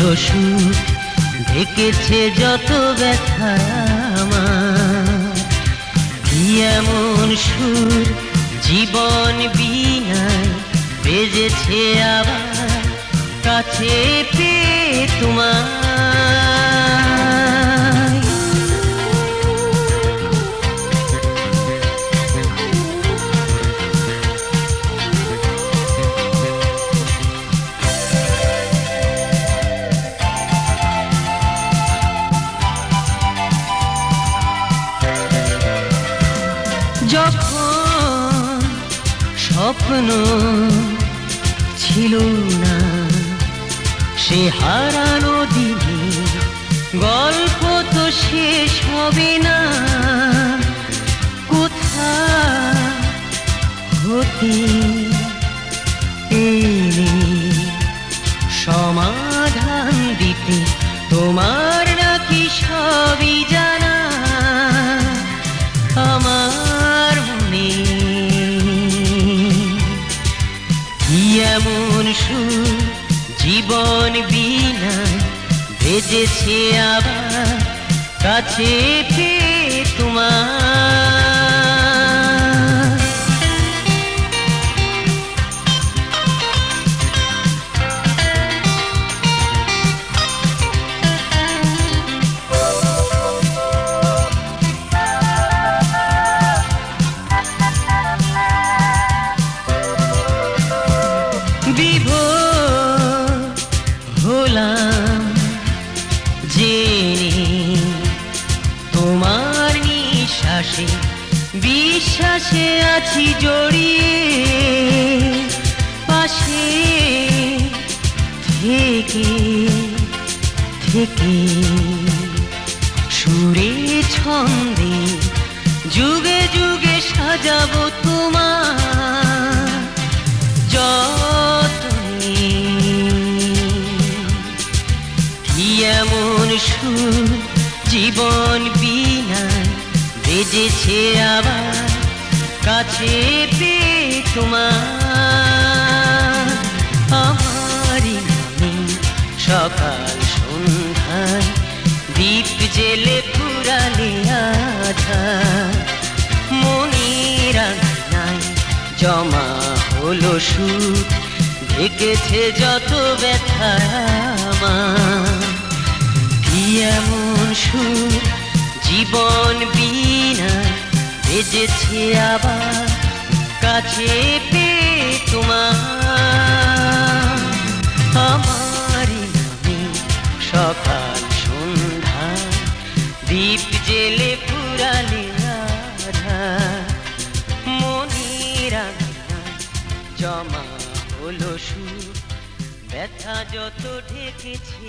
হলো সুখ, ঢেকেছে যত ব্যথা আমার। কি এমন সুর জীবন বিনায় বেজেছে আবার, কাছে পেয়ে তোমায়। যখন স্বপ্ন ছিল না, সে হারানো দিনে গল্প তো শেষ হবে না। কোথা হতে এলে সমাধান দিতে, তোমার নাকি সবই জানা। আমার মনে কি এমন সুর জীবন বিনায় বেজেছে আবার, কাছে পেয়ে তোমার। বিভোর হলাম জেনে তোমার নিঃশ্বাসে, বিশ্বাসে আছি জড়িয়ে। পাশে থেকে থেকে সুরে ছন্দে যুগে যুগে সাজাবো তোমার যতনে। কি এমন সুর জীবন বিনায় বেজেছে আবার, কাছে পেয়ে তোমার। আমারই নামে সকাল সন্ধ্যায় দীপ জেলে ফুরালে আধার। মনের আঙিনায় জমা হলো সুখ, ঢেকেছে যত ব্যথা আমার। কি এমন সুর জীবন বিনায় বেজেছে আবার, কাছে পেয়ে তোমার। আমারই নামে সকাল সন্ধ্যা দীপ জেলে ফুরালে আধার। মনের আঙিনায় জমা হলো সুর, ব্যথা যত ঢেকেছে